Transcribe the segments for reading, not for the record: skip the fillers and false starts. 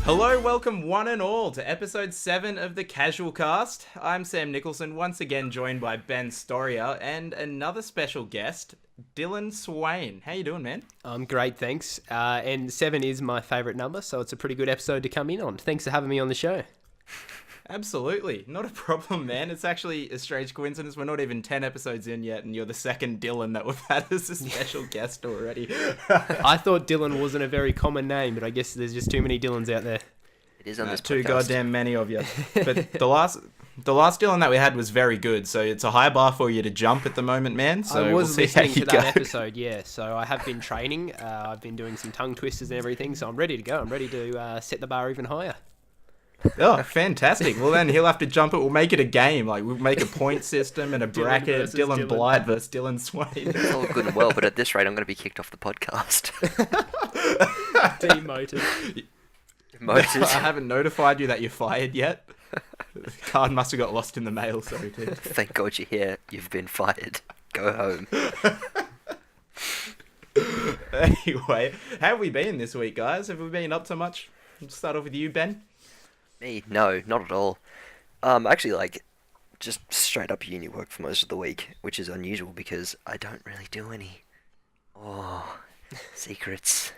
Hello, welcome one and all to episode 7 of the CasualCast. I'm Sam Nicholson, once again joined by Ben Storia and another special guest, Dylan Swain. How you doing, man? I'm great, thanks. And 7 is my favourite number, so it's a pretty good episode to come in on. Thanks for having me on the show. Absolutely. Not a problem, man. It's actually a strange coincidence. We're not even 10 episodes in yet, and you're the second Dylan that we've had as a special guest already. I thought Dylan wasn't a very common name, but I guess there's just too many Dylans out there. It is on this too podcast. goddamn many of you. But the last Dylan that we had was very good, so it's a high bar for you to jump at the moment, man. So I was we'll see how listening you to go. that episode, yeah. So I have been training. I've been doing some tongue twisters and everything, so I'm ready to go. I'm ready to set the bar even higher. Oh, fantastic. Well, then he'll have to jump it. We'll make it a game. Like, we'll make a point system and a bracket. Dylan Blight versus Dylan Swain. It's all good and well, but at this rate, I'm going to be kicked off the podcast. Demoted. I haven't notified you that you're fired yet. The card must have got lost in the mail, sorry, dude. Thank God you're here. You've been fired. Go home. Anyway, how have we been this week, guys? Have we been up to much? We'll start off with you, Ben. Me? No, not at all. Actually, just straight up uni work for most of the week, which is unusual because I don't really do any. Oh, secrets.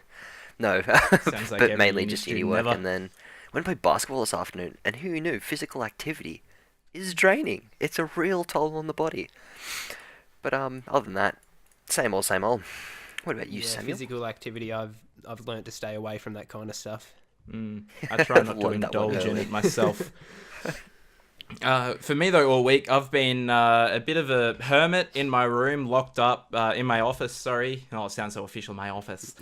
No, Sounds like but mainly uni just uni student work, ever. and then went and played basketball this afternoon, and who knew physical activity is draining. It's a real toll on the body. But other than that, same old, same old. What about you, Samuel? Physical activity, I've learnt to stay away from that kind of stuff. I try not to indulge in it myself. For me, though, all week, I've been a bit of a hermit in my room, locked up in my office, sorry. Oh, it sounds so official, my office.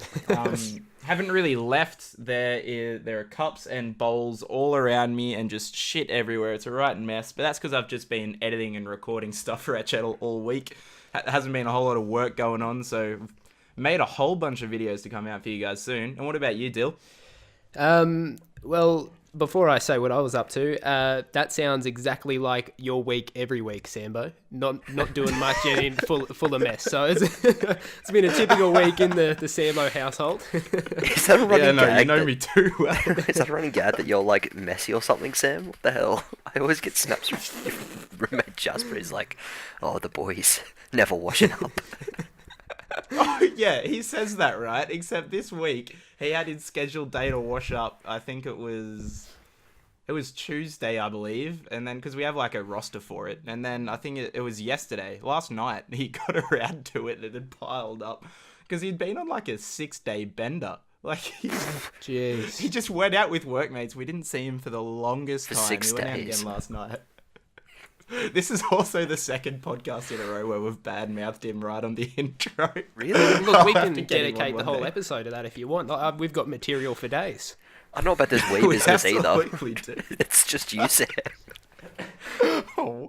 Haven't really left. There are cups and bowls all around me and just shit everywhere. It's a right mess, but that's because I've just been editing and recording stuff for our channel all week. Hasn't been a whole lot of work going on, so made a whole bunch of videos to come out for you guys soon. And what about you, Dill? Well, before I say what I was up to, that sounds exactly like your week every week, Sambo. Not doing much and full of mess. So it's been a typical week in the Sambo household. Is that a running gag? You know me too well. Is that a running gag that you're messy or something, Sam? What the hell? I always get snaps from your roommate Jasper. He's like, "Oh, the boys never washing up." Oh, yeah, he says that, right? Except this week, he had his scheduled day to wash up. I think it was Tuesday, I believe. And then, because we have a roster for it. And then I think it was yesterday, last night, he got around to it and it had piled up. Because he'd been on a 6-day bender. Jeez. He just went out with workmates. We didn't see him for the longest time. 6 He went out days. again last night. This is also the second podcast in a row where we've badmouthed him right on the intro. Really? Look, we I'll have can to get him on dedicate the one whole day. episode to that if you want. We've got material for days. I don't know about this weed We business either. absolutely do. It's just you, Sam. Oh.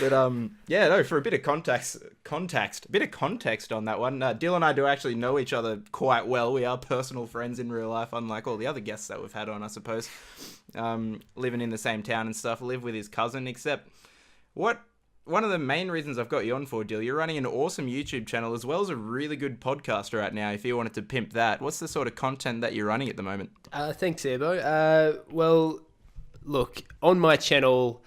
But yeah, no, for a bit of context on that one. Dill and I do actually know each other quite well. We are personal friends in real life, unlike all the other guests that we've had on, I suppose. Living in the same town and stuff, live with his cousin, except one of the main reasons I've got you on for, Dill, you're running an awesome YouTube channel as well as a really good podcast right now, if you wanted to pimp that. What's the sort of content that you're running at the moment? Thanks, Ebo. Well, look, on my channel,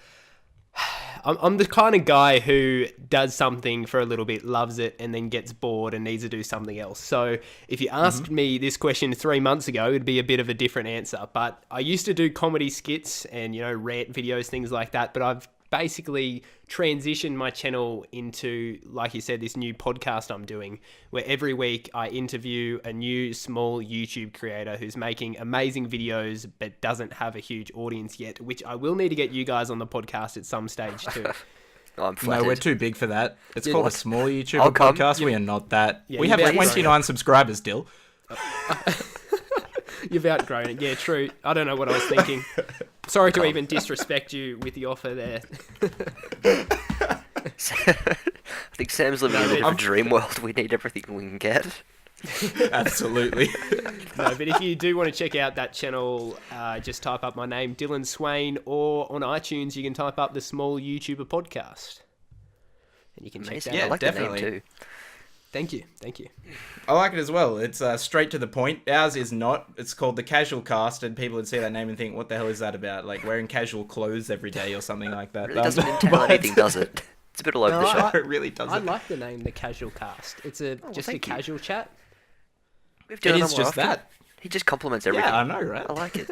I'm the kind of guy who does something for a little bit, loves it, and then gets bored and needs to do something else. So if you asked me this question 3 months ago, it'd be a bit of a different answer. But I used to do comedy skits and, rant videos, things like that. But I've basically transitioned my channel into, like you said, this new podcast I'm doing, where every week I interview a new small YouTube creator who's making amazing videos but doesn't have a huge audience yet, which I will need to get you guys on the podcast at some stage too. I'm flattered. No, we're too big for that. It's Yeah, called a what? small YouTuber I'll come. podcast. We are not that. Yeah, we you've have outgrown 29 subscribers, Dill. You've outgrown it. Yeah, true. I don't know what I was thinking. Sorry to even disrespect you with the offer there. I think Sam's living in a bit of a dream world. We need everything we can get. Absolutely. No, but if you do want to check out that channel, just type up my name, Dylan Swain, or on iTunes you can type up the Small YouTuber Podcast. And you can check Amazing. that I out. like definitely. the name too. Thank you. I like it as well. It's straight to the point. Ours is not. It's called the CasualCast, and people would see that name and think, what the hell is that about? Like wearing casual clothes every day or something like that. Really doesn't entail anything, does it? It's a bit all over the shop. It really doesn't. I like the name, the CasualCast. It's just a casual chat. We've It is just that. He just compliments everything. Yeah, I know, right? I like it.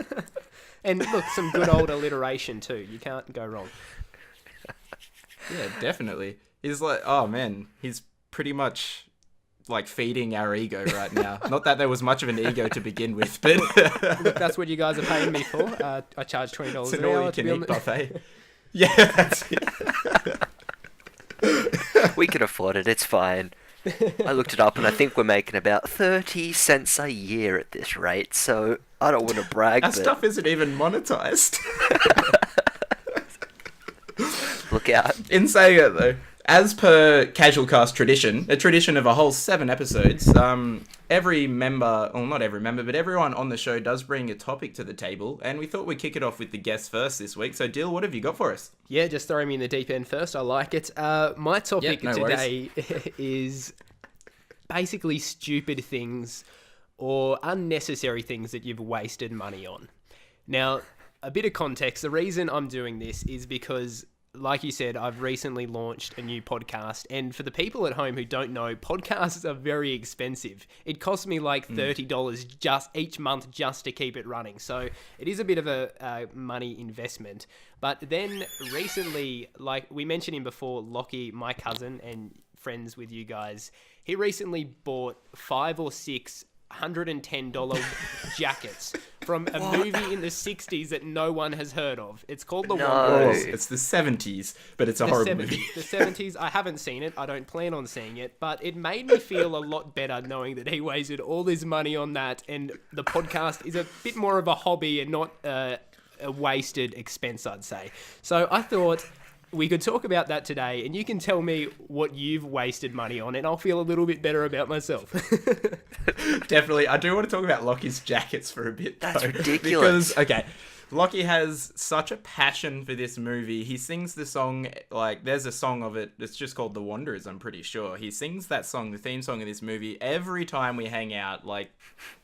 And look, some good old alliteration too. You can't go wrong. Yeah, definitely. He's like, oh man, he's pretty much like feeding our ego right now. Not that there was much of an ego to begin with, but Look, that's what you guys are paying me for. I charge $20 it's an an hour all you to can be on eat the... buffet. Yeah, that's it. We can afford it. It's fine. I looked it up, and I think we're making about 30 cents a year at this rate. So I don't want to brag. Our but stuff isn't even monetized. look out. In saying it though, as per CasualCast tradition, a tradition of a whole 7 episodes, every member, well not every member, but everyone on the show does bring a topic to the table, and we thought we'd kick it off with the guests first this week. So Dill, what have you got for us? Yeah, just throwing me in the deep end first. I like it. My topic no today is basically stupid things or unnecessary things that you've wasted money on. Now, a bit of context. The reason I'm doing this is because, like you said, I've recently launched a new podcast. And for the people at home who don't know, podcasts are very expensive. It costs me like $30 just each month just to keep it running. So it is a bit of a money investment. But then recently, like we mentioned him before, Lockie, my cousin and friends with you guys, he recently bought 5 or 6 $110 jackets from a movie in the 60s that no one has heard of. It's called The Wanderers. It's the 70s, but it's a horrible movie. The 70s, I haven't seen it. I don't plan on seeing it, but it made me feel a lot better knowing that he wasted all his money on that, and the podcast is a bit more of a hobby and not a wasted expense, I'd say. So I thought we could talk about that today, and you can tell me what you've wasted money on, and I'll feel a little bit better about myself. Definitely. I do want to talk about Lockie's jackets for a bit, though. That's ridiculous. Because, okay, Lockie has such a passion for this movie. He sings the song, like, there's a song of it, it's just called The Wanderers, I'm pretty sure. He sings that song, the theme song of this movie, every time we hang out, like,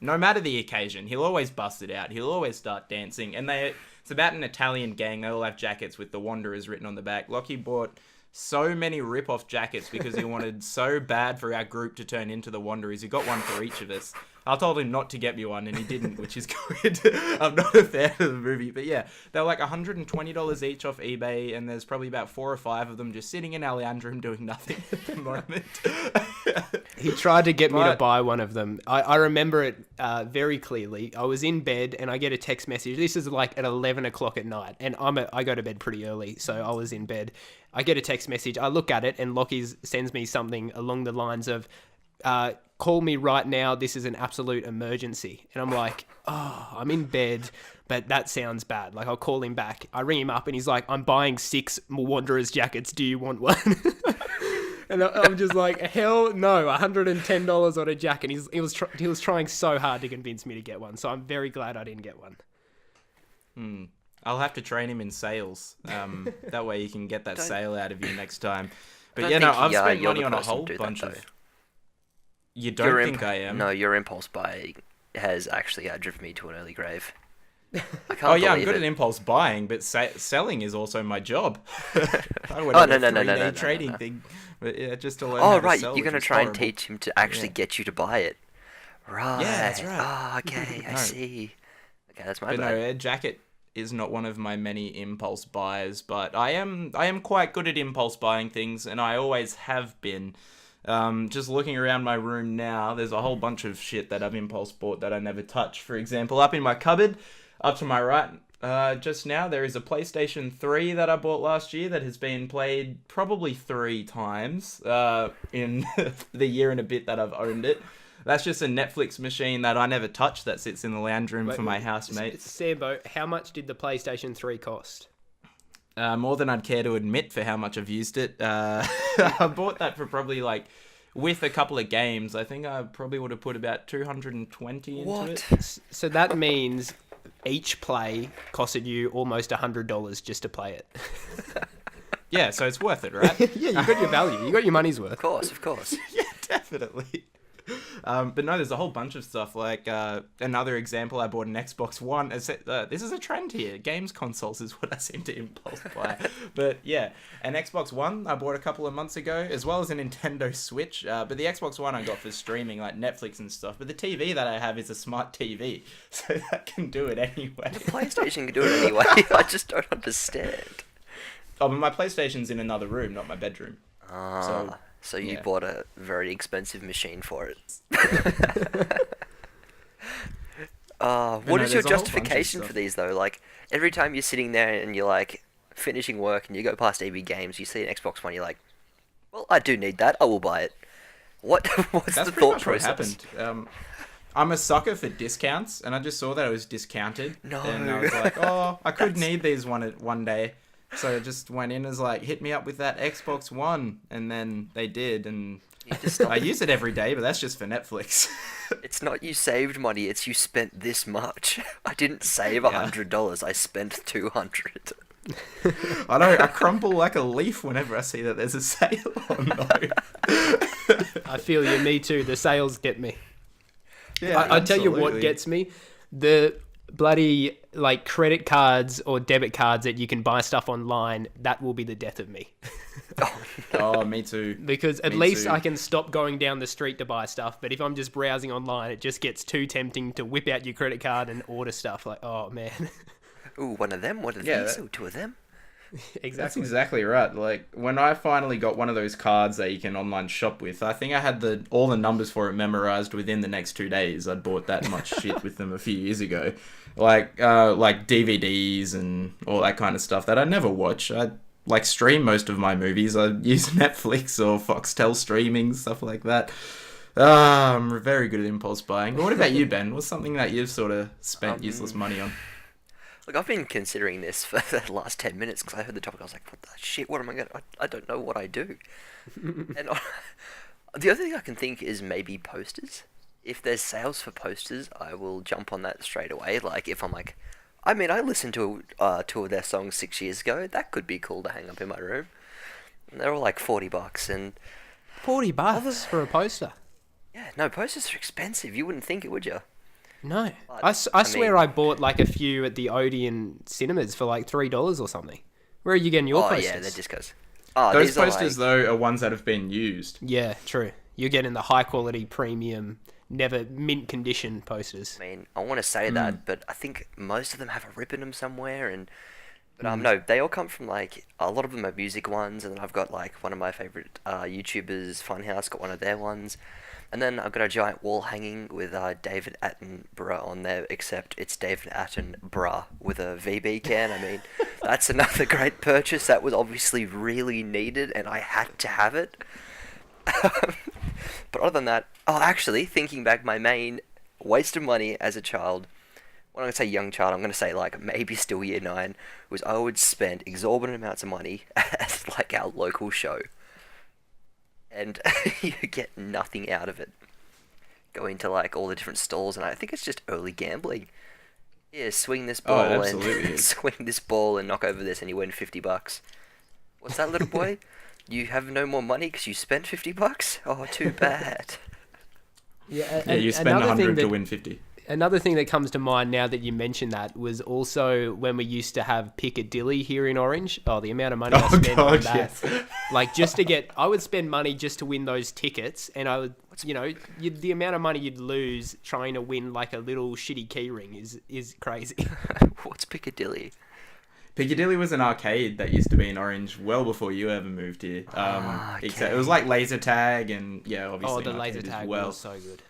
no matter the occasion. He'll always bust it out. He'll always start dancing, and it's about an Italian gang. They all have jackets with The Wanderers written on the back. Lockie bought so many rip-off jackets because he wanted so bad for our group to turn into The Wanderers. He got one for each of us. I told him not to get me one, and he didn't, which is good. I'm not a fan of the movie. But yeah, they're like $120 each off eBay, and there's probably about 4 or 5 of them just sitting in our lounge room doing nothing at the moment. He tried to get me to buy one of them. I remember it very clearly. I was in bed, and I get a text message. This is like at 11 o'clock at night, and I go to bed pretty early, so I was in bed. I get a text message. I look at it, and Lockie sends me something along the lines of, call me right now, this is an absolute emergency. And I'm like, oh, I'm in bed, but that sounds bad. Like, I'll call him back. I ring him up, and he's like, I'm buying 6 Wanderers jackets. Do you want one? And I'm just like, hell no, $110 on a jacket. He was trying so hard to convince me to get one. So I'm very glad I didn't get one. I'll have to train him in sales. That way you can get that sale out of you next time. But I've spent money on a whole bunch of... You don't think I am? No, your impulse buying has actually driven me to an early grave. I can't I'm good at impulse buying, but selling is also my job. I went on a 3-day trading thing, but yeah, just to learn how to right, sell, you're going to try and teach him to actually get you to buy it. Right. Yeah, that's right. Oh, okay, I see. Okay, that's my bad. But no, a jacket is not one of my many impulse buys, but I am quite good at impulse buying things, and I always have been. Just looking around my room now, there's a whole bunch of shit that I've impulse bought that I never touch. For example, up in my cupboard, up to my right, just now, there is a PlayStation 3 that I bought last year that has been played probably 3 times in the year and a bit that I've owned it. That's just a Netflix machine that I never touched that sits in the lounge room for my housemate. Sambo, how much did the PlayStation 3 cost? More than I'd care to admit for how much I've used it. I bought that for probably like, with a couple of games, I think I probably would have put about 220 into it. So that means each play costed you almost $100 just to play it. Yeah, so it's worth it, right? Yeah, you got your value. You got your money's worth. Of course. Yeah, Definitely. But no, there's a whole bunch of stuff. Like another example, I bought an Xbox One. This is a trend here. Games consoles is what I seem to impulse buy. But yeah, an Xbox One I bought a couple of months ago, as well as a Nintendo Switch. But the Xbox One I got for streaming, like Netflix and stuff. But the TV that I have is a smart TV, so that can do it anyway. The PlayStation can do it anyway. I just don't understand. Oh, but my PlayStation's in another room, not my bedroom. So you bought a very expensive machine for it. What is your justification for these, though? Like, every time you're sitting there and you're, like, finishing work and you go past EB Games, you see an Xbox One, you're like, well, I do need that, I will buy it. What's That's the pretty thought much process? what happened. I'm a sucker for discounts, and I just saw that it was discounted. No. And I was like, oh, I could need these one day. So I just went in as like, hit me up with that Xbox One, and then they did, and I use it every day, but that's just for Netflix. It's not you saved money, it's you spent this much. I didn't save $100, I spent $200. I know, I crumple like a leaf whenever I see that there's a sale on though. I feel you, me too. The sales get me. Yeah, I tell you what gets me. The bloody like credit cards or debit cards that you can buy stuff online, that will be the death of me. Oh, me too. Because at least I can stop going down the street to buy stuff, but if I'm just browsing online, it just gets too tempting to whip out your credit card and order stuff. Like, oh man. Ooh, one of them, one of these, ooh, two of them. Exactly. That's exactly right. Like, when I finally got one of those cards that you can online shop with, I think I had all the numbers for it memorized within the next 2 days. I'd bought that much shit with them a few years ago. Like DVDs and all that kind of stuff that I never watch. I stream most of my movies. I use Netflix or Foxtel streaming, stuff like that. I'm very good at impulse buying. But what about you, Ben? What's something that you've sort of spent useless money on? Look, I've been considering this for the last 10 minutes because I heard the topic. I was like, what the shit? What am I going to... I don't know what I do. And the other thing I can think is maybe posters. If there's sales for posters, I will jump on that straight away. Like, if I'm like... I mean, I listened to two of their songs 6 years ago. That could be cool to hang up in my room. And they're all like $40 and... $40 for a poster? Yeah, no, posters are expensive. You wouldn't think it, would you? No. But, I swear I bought like a few at the Odeon cinemas for like $3 or something. Where are you getting your posters? Oh, yeah, they're discos. Those posters, though, are ones that have been used. Yeah, true. You're getting the high quality, premium, never mint condition posters. I mean, I want to say that, but I think most of them have a rip in them somewhere. But no, they all come from like, a lot of them are music ones, and then I've got like one of my favourite YouTubers, Funhouse, got one of their ones. And then I've got a giant wall hanging with David Attenborough on there, except it's David Attenborough with a VB can. I mean, that's another great purchase. That was obviously really needed, and I had to have it. But other than that, actually, thinking back, my main waste of money as a child, when I'm going to say young child, I'm going to say like maybe still year 9, was I would spend exorbitant amounts of money at like our local show. And you get nothing out of it. Going to like all the different stalls, and I think it's just early gambling. Yeah, swing this ball and swing this ball and knock over this, and you win $50. What's that, little boy? You have no more money because you spent $50? Oh, too bad. Yeah, you spend 100 to win 50. Another thing that comes to mind now that you mentioned that was also when we used to have Piccadilly here in Orange. Oh, the amount of money I spent on that. Yes. Like, just to get... I would spend money just to win those tickets, and I would... the amount of money you'd lose trying to win, like, a little shitty keyring is crazy. What's Piccadilly? Piccadilly was an arcade that used to be in Orange well before you ever moved here. Okay. It was like laser tag, and, yeah, obviously... Oh, the laser tag was so good.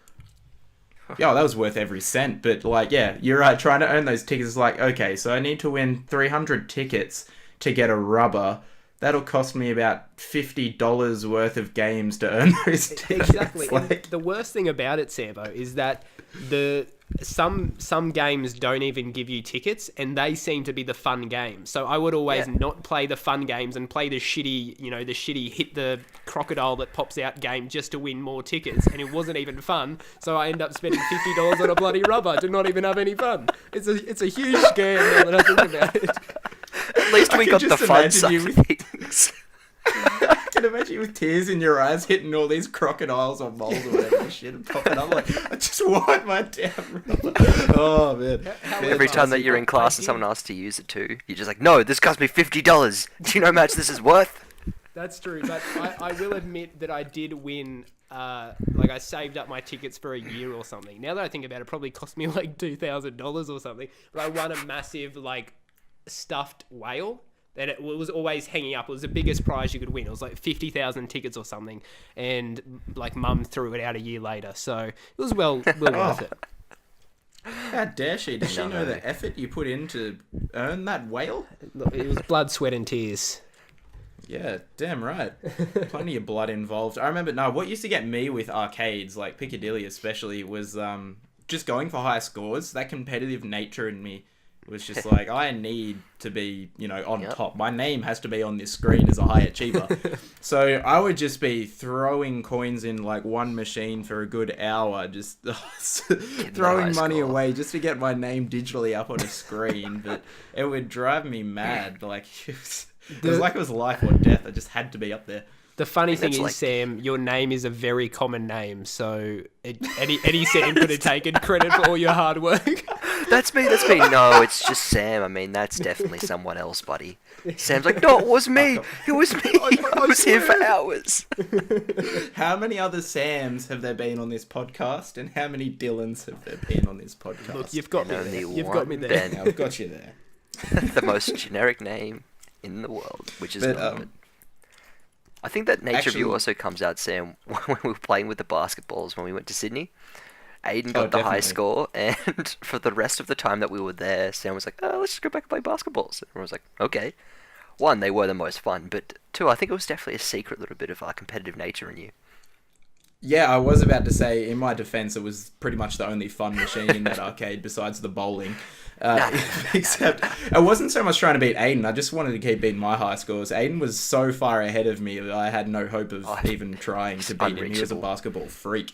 Yeah, that was worth every cent, but like, yeah, you're right, trying to earn those tickets is like, okay, so I need to win 300 tickets to get a rubber. That'll cost me about $50 worth of games to earn those tickets. Exactly. Like... The worst thing about it, Sambo, is that some games don't even give you tickets, and they seem to be the fun games. So I would always not play the fun games and play the shitty hit the crocodile that pops out game just to win more tickets, and it wasn't even fun. So I end up spending $50 on a bloody rubber to not even have any fun. It's a huge scam now that I think about it. At least we got the fun side of things. I can can imagine you with tears in your eyes hitting all these crocodiles or moles or whatever shit and popping up like, I just want my damn ruler. Oh, man. Every time that you're in class and someone asks to use it too, you're just like, no, this cost me $50. Do you know how much this is worth? That's true, but I will admit that I did win. Like I saved up my tickets for a year or something. Now that I think about it, it probably cost me like $2,000 or something. But I won a massive like stuffed whale. And it was always hanging up. It was the biggest prize you could win. It was like 50,000 tickets or something. And like mum threw it out a year later. So it was well worth it. How dare she? Does she know the effort you put in to earn that whale? It was blood, sweat and tears. Yeah, damn right. Plenty of blood involved. I remember, what used to get me with arcades, like Piccadilly especially, was just going for high scores. That competitive nature in me was just like, I need to be, on top. My name has to be on this screen as a high achiever. So I would just be throwing coins in like one machine for a good hour, just throwing money away just to get my name digitally up on a screen. But it would drive me mad. Like, it was like it was life or death. I just had to be up there. The funny thing is, Sam, your name is a very common name, so any Sam could have taken credit for all your hard work. That's me. No, it's just Sam. I mean, that's definitely someone else, buddy. Sam's like, no, it was me. It was me. I was here for hours. How many other Sams have there been on this podcast, and how many Dylans have there been on this podcast? Look, you've got me there. You've got me there. I've got you there. The most generic name in the world, which is not. I think that nature of you also comes out, Sam, when we were playing with the basketballs when we went to Sydney. Aiden got the high score, and for the rest of the time that we were there, Sam was like, oh, let's just go back and play basketballs. And I was like, okay. One, they were the most fun, but two, I think it was definitely a secret little bit of competitive nature in you. Yeah, I was about to say, in my defense, it was pretty much the only fun machine in that arcade besides the bowling. Except I wasn't so much trying to beat Aiden. I just wanted to keep beating my high scores. Aiden was so far ahead of me that I had no hope of even trying to beat him. He was a basketball freak.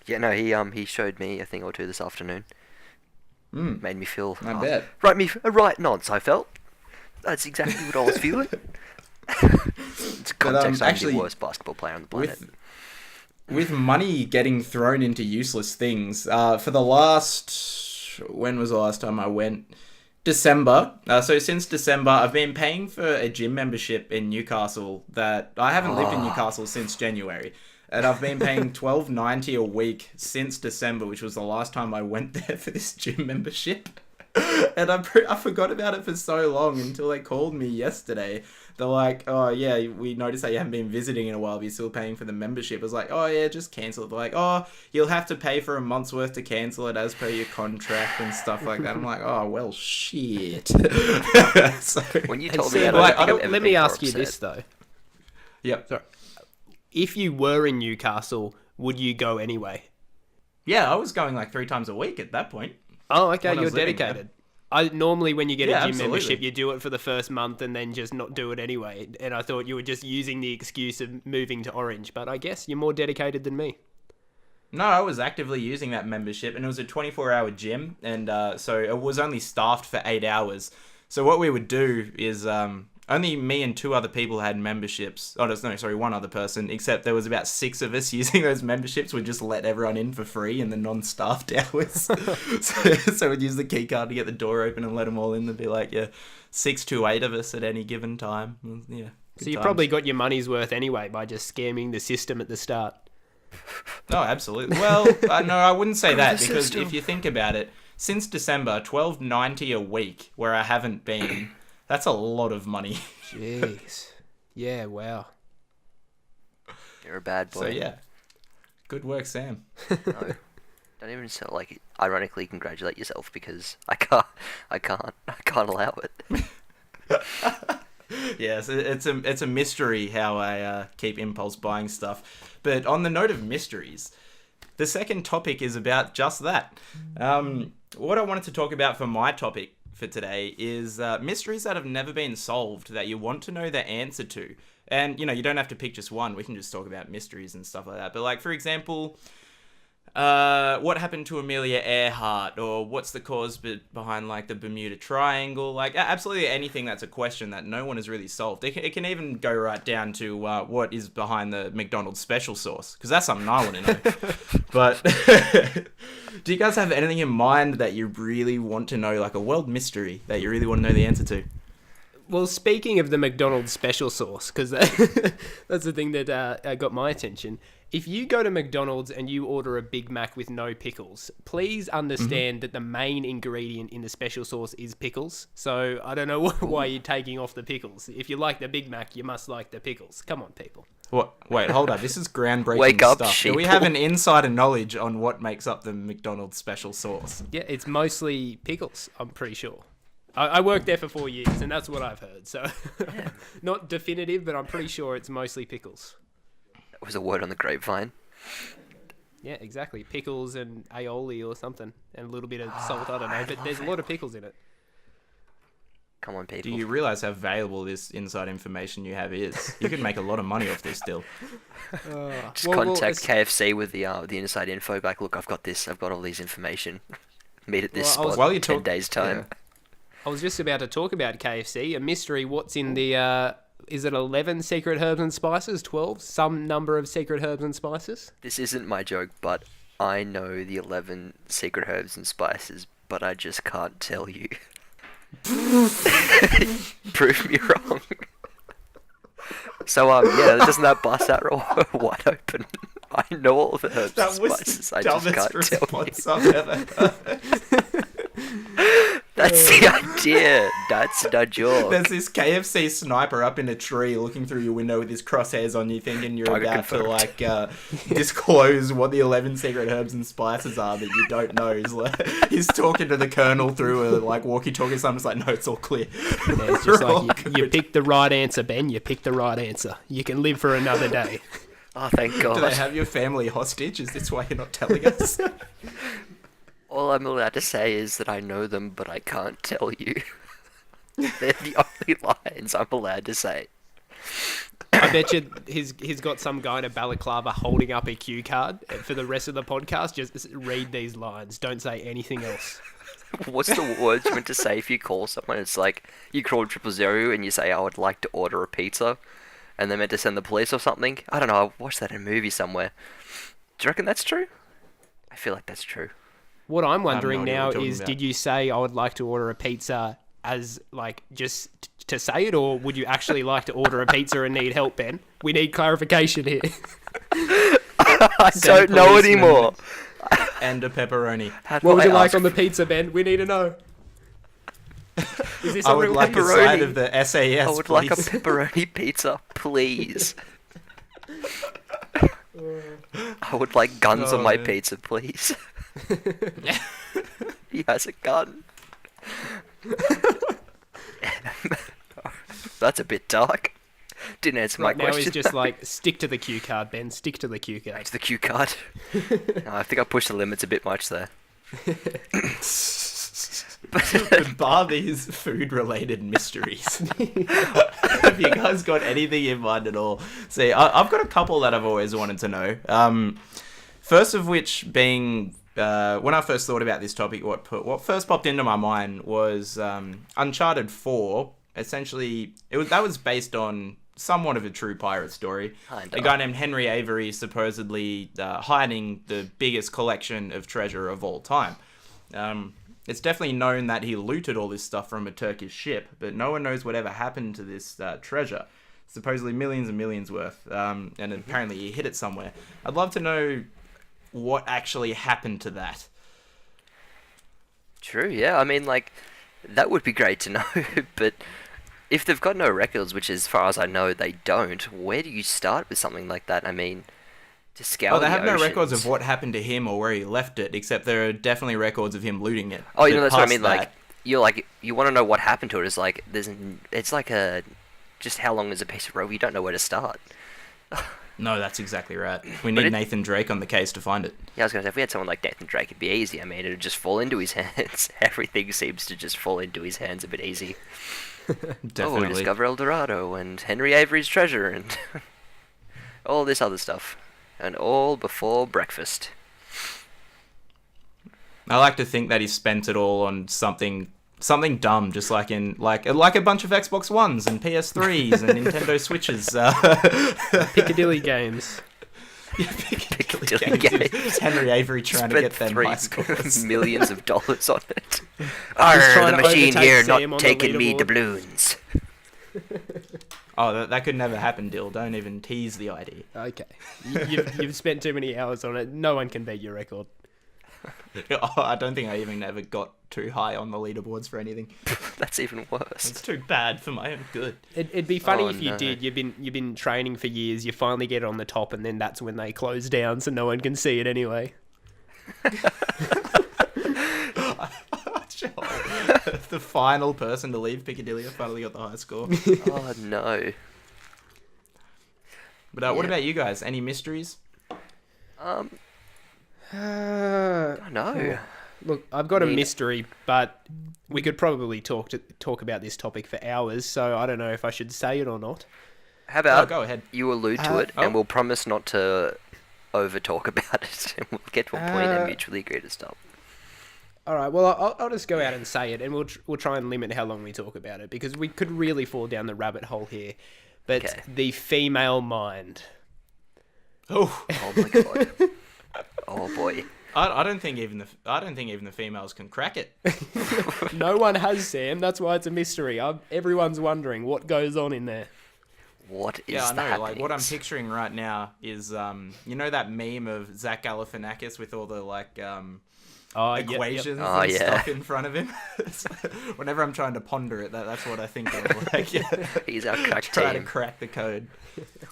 Yeah, no, he showed me a thing or two this afternoon. Made me feel... I bet. Right nonce, I felt. That's exactly what I was feeling. It's context, I'm the worst basketball player on the planet. With money getting thrown into useless things, for the last... When was the last time I went? December. So since December, I've been paying for a gym membership in Newcastle that I haven't lived in Newcastle since January. And I've been paying $12.90 a week since December, which was the last time I went there for this gym membership. And I forgot about it for so long until they called me yesterday. They're like, oh yeah, we noticed that you haven't been visiting in a while, but you're still paying for the membership. I was like, oh yeah, just cancel it. They're like, oh, you'll have to pay for a month's worth to cancel it as per your contract and stuff like that. I'm like, oh, well, shit. So, when you told me that, let me ask you this though. Yep. Sorry. If you were in Newcastle, would you go anyway? Yeah, I was going like 3 times a week at that point. Oh, okay, you're dedicated. Normally when you get a gym absolutely. membership, you do it for the first month and then just not do it anyway. And I thought you were just using the excuse of moving to Orange, but I guess you're more dedicated than me. No, I was actively using that membership, and it was a 24-hour gym, and so it was only staffed for 8 hours. So what we would do is only me and 2 other people had memberships. Oh, no, sorry, 1 other person, except there was about 6 of us using those memberships. We'd just let everyone in for free in the non-staffed hours. so we'd use the key card to get the door open and let them all in. There'd be like, 6 to 8 of us at any given time. Yeah. So you probably got your money's worth anyway by just scamming the system at the start. No, absolutely. Well, no, I wouldn't say that, because if you think about it, since December, $12.90 a week where I haven't been... That's a lot of money. Jeez. Yeah, wow. You're a bad boy. So, yeah. Good work, Sam. No. Don't even ironically congratulate yourself, because I can't allow it. Yes, it's a mystery how I keep impulse buying stuff. But on the note of mysteries, the second topic is about just that. What I wanted to talk about for my topic for today is mysteries that have never been solved that you want to know the answer to. And, you don't have to pick just one. We can just talk about mysteries and stuff like that. But, like, for example, what happened to Amelia Earhart, or what's the cause behind like the Bermuda Triangle, like absolutely anything that's a question that no one has really solved. It can even go right down to what is behind the McDonald's special sauce, because that's something I want to know. But do you guys have anything in mind that you really want to know, like a world mystery that you really want to know the answer to? Well, speaking of the McDonald's special sauce, because that's the thing that got my attention. If you go to McDonald's and you order a Big Mac with no pickles, please understand that the main ingredient in the special sauce is pickles. So I don't know why you're taking off the pickles. If you like the Big Mac, you must like the pickles. Come on, people. What? Wait, hold up. This is groundbreaking Wake up, stuff. Do we sheeple. have an insider knowledge on what makes up the McDonald's special sauce? Yeah, it's mostly pickles, I'm pretty sure. I worked there for 4 years, and that's what I've heard. So not definitive, but I'm pretty sure it's mostly pickles. That was a word on the grapevine. Yeah, exactly. Pickles and aioli or something, and a little bit of salt. I don't know, but there's a lot of pickles in it. Come on, people. Do you realize how valuable this inside information you have is? You could make a lot of money off this still. Just contact KFC with the inside info. Back, look, I've got this. I've got all these information. Meet at this spot while you in 10 talk- days' time. Yeah. I was just about to talk about KFC. A mystery. What's in the? Is it 11 secret herbs and spices? 12? Some number of secret herbs and spices? This isn't my joke, but I know the 11 secret herbs and spices, but I just can't tell you. Prove me wrong. So, doesn't that bust out wide open? I know all the herbs and spices, I just can't tell you. I've ever heard. That's the idea. That's the joke. There's this KFC sniper up in a tree looking through your window with his crosshairs on you, thinking you're Target about confirmed. to disclose what the 11 secret herbs and spices are that you don't know. He's talking to the colonel through a walkie-talkie. So I'm just like, no, it's all clear. Yeah, it's just like you picked the right answer, Ben. You picked the right answer. You can live for another day. Oh, thank God. Do they have your family hostage? Is this why you're not telling us? All I'm allowed to say is that I know them, but I can't tell you. They're the only lines I'm allowed to say. I bet you he's got some guy in a balaclava holding up a cue card for the rest of the podcast. Just read these lines. Don't say anything else. What's the words you're meant to say if you call someone? It's like, you call 000 and you say, I would like to order a pizza, and they're meant to send the police or something? I don't know, I watched that in a movie somewhere. Do you reckon that's true? I feel like that's true. What I'm wondering I have no idea now what you're is, talking did you say I would like to order a pizza as just to say it, or would you actually like to order a pizza and need help, Ben? We need clarification here. I don't know anymore. And a pepperoni. What would you like on the pizza, Ben? We need to know. Is this I a would real like a pizza? side of the SAS, I would please. like a pepperoni pizza, please. I would like guns on my pizza, please. He has a gun. That's a bit dark. Didn't answer my Now question. he's just like, stick to the cue card, Ben. Stick to the cue card. It's the cue card. No, I think I pushed the limits a bit much there. But bar these food-related mysteries. Have you guys got anything in mind at all? See, I've got a couple that I've always wanted to know. First of which being, when I first thought about this topic, what first popped into my mind was Uncharted 4. Essentially, that was based on somewhat of a true pirate story. Kinda. A guy named Henry Avery supposedly hiding the biggest collection of treasure of all time. It's definitely known that he looted all this stuff from a Turkish ship, but no one knows whatever happened to this treasure. Supposedly millions and millions worth, and apparently he hid it somewhere. I'd love to know what actually happened to that. True, yeah. I mean, like, that would be great to know, but if they've got no records, which as far as I know they don't, where do you start with something like that? I mean, to scour They the have no records oceans. of what happened to him or where he left it, except there are definitely records of him looting it. Oh, you But know, that's what I past mean. that- Like, you want to know what happened to it. It's like, it's like just how long is a piece of rope? You don't know where to start. No, that's exactly right. We But need Nathan Drake on the case to find it. Yeah, I was going to say, if we had someone like Nathan Drake, it'd be easy. I mean, it'd just fall into his hands. Everything seems to just fall into his hands a bit easy. Oh, we Definitely. discover El Dorado and Henry Avery's treasure and all this other stuff. And all before breakfast. I like to think that he spent it all on something dumb, just like in like a bunch of Xbox Ones and PS3s and Nintendo Switches. Piccadilly games. Yeah, Piccadilly games. Henry Avery trying to get them high scores. Millions of dollars on it. trying The to machine overtake here Sam on not the taking me leaderboard. doubloons. Oh, that could never happen, Dill. Don't even tease the idea. Okay. You've spent too many hours on it. No one can beat your record. Oh, I don't think I even ever got too high on the leaderboards for anything. That's even worse. It's too bad for my own good. It'd be funny Oh, if you no. did. You've been training for years. You finally get on the top, and then that's when they close down, so no one can see it anyway. The final person to leave Piccadilly finally got the high score. Oh no. But what about you guys? Any mysteries? I don't know. Look, I've got a mean- mystery, but we could probably talk about this topic for hours. So I don't know if I should say it or not. How about Go ahead. you allude to it, and we'll promise not to over talk about it, and we'll get to a point and mutually agree to stop. All right. Well, I'll just go out and say it, and we'll try and limit how long we talk about it because we could really fall down the rabbit hole here. But Okay. the female mind. Oh, Oh my god. Oh boy. I don't think even the females can crack it. No one has, Sam. That's why it's a mystery. Everyone's wondering what goes on in there. What is Yeah, I know. the Like what I'm happenings? picturing right now is you know that meme of Zach Galifianakis with all the like Oh, yep, yep. equations Oh, and yeah. stuff in front of him. Whenever I'm trying to ponder it, that's what I think of. Like, yeah, He's our crack try to team. crack the code.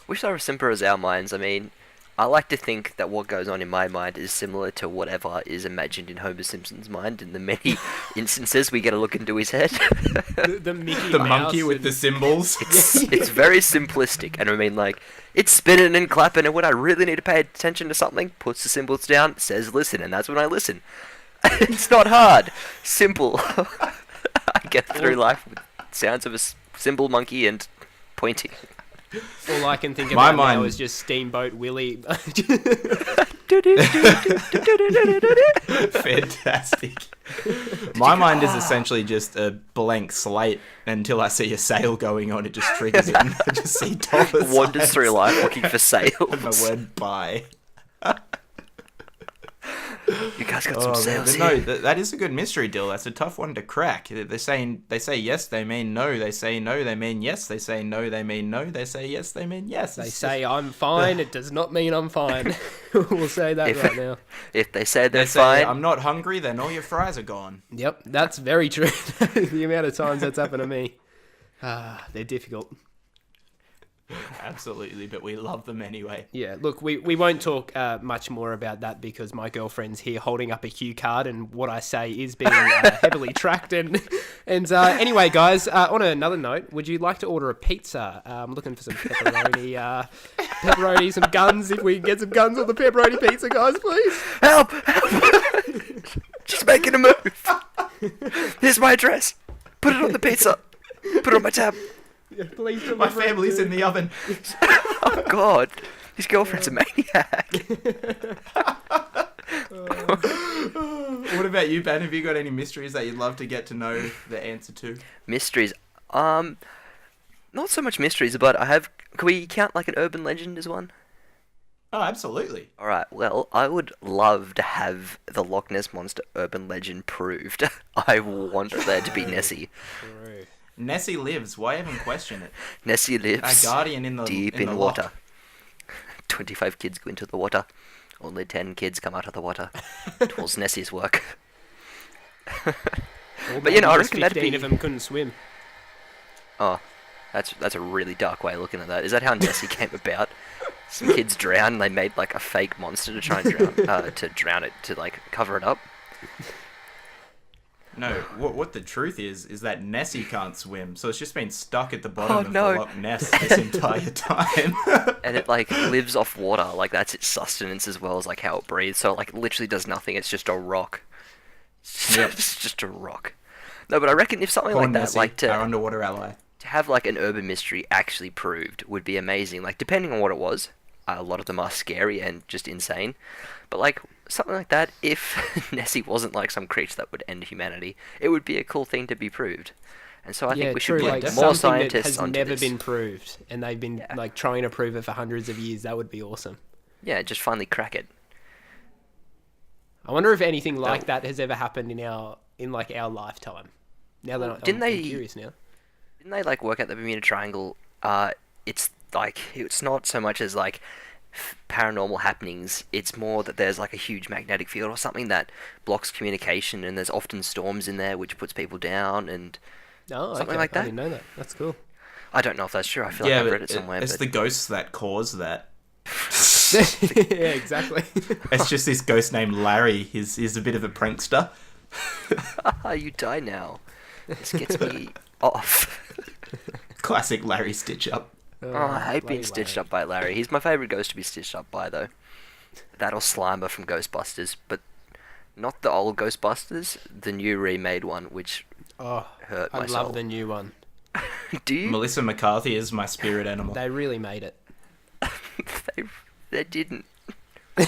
Wish they were simpler as our minds. I mean, I like to think that what goes on in my mind is similar to whatever is imagined in Homer Simpson's mind in the many instances we get a look into his head. The Mickey The Mouse monkey with and- the symbols. It's very simplistic, and I mean, like, it's spinning and clapping, and when I really need to pay attention to something, puts the symbols down, says listen, and that's when I listen. It's not hard. Simple. I get through life with sounds of a symbol monkey and pointing. All I can think My about now mind- is just Steamboat Willie. Fantastic. My mind is essentially just a blank slate until I see a sale going on. It just triggers it, and I just see dollars. Wanders through life looking for sales. and the word buy. You guys got some Oh, man, sales but here. no, that is a good mystery, Dill. That's a tough one to crack. They say yes, they mean no. They say no, they mean yes. They say no, they mean no. They say yes, they mean yes. They It's say I'm fine. It does not mean I'm fine. We'll say that If- right now. If they say they're they say fine, I'm not hungry, then all your fries are gone. Yep, that's very true. The amount of times that's happened to me. They're difficult. Absolutely, but we love them anyway. Yeah, look, we won't talk much more about that because my girlfriend's here holding up a cue card and what I say is being heavily tracked. And anyway, guys, on another note, would you like to order a pizza? I'm looking for some pepperoni, some guns. If we can get some guns on the pepperoni pizza, guys, please. help! Just making a move. Here's my address. Put it on the pizza. Put it on my tab. Yeah, please. My family's in the oven. Oh God, his girlfriend's a maniac. What about you, Ben? Have you got any mysteries that you'd love to get to know the answer to? Mysteries. Not so much mysteries, but I have. Can we count like an urban legend as one? Oh, absolutely. All right. Well, I would love to have the Loch Ness monster urban legend proved. I want there to be Nessie. Nessie lives. Why even question it? Nessie A lives guardian in the deep in in the water. loch. 25 kids go into the water. Only 10 kids come out of the water. It was Nessie's work. But you know, I reckon that'd 15 be. of them couldn't swim. Oh, that's a really dark way of looking at that. Is that how Nessie came about? Some kids drowned. They made like a fake monster to try and drown it to like cover it up. No, what the truth is that Nessie can't swim, so it's just been stuck at the bottom of no. the Loch Ness this entire time. And it like lives off water. Like that's its sustenance as well as like how it breathes. So it, like literally does nothing. It's just a rock. Yep. It's just a rock. No, but I reckon if something Poor like that, Nessie, like our to underwater ally. have like an urban mystery actually proved would be amazing. Like depending on what it was, a lot of them are scary and just insane. But like something like that, if Nessie wasn't like some creature that would end humanity, it would be a cool thing to be proved. And so I think we should true. get Like more something that scientists has onto never this. been proved, and they've been like trying to prove it for hundreds of years. That would be awesome. Yeah, just finally crack it. I wonder if anything like that has ever happened in our lifetime. Now that I'm curious now. Didn't they like work out the Bermuda Triangle? It's like it's not so much as like paranormal happenings. It's more that there's like a huge magnetic field or something that blocks communication, and there's often storms in there which puts people down and something like that. I didn't know that. That's cool. I don't know if that's true. I feel like I've read it somewhere. It's the ghosts that cause that. Yeah, exactly. It's just this ghost named Larry. He's a bit of a prankster. You die now. This gets me off. Classic Larry stitch up. Oh, I hate being stitched up by Larry. He's my favourite ghost to be stitched up by, though. That or Slimer from Ghostbusters, but not the old Ghostbusters, the new remade one, which hurt my soul. I love the new one. Do you? Melissa McCarthy is my spirit animal. They really made it. They didn't. What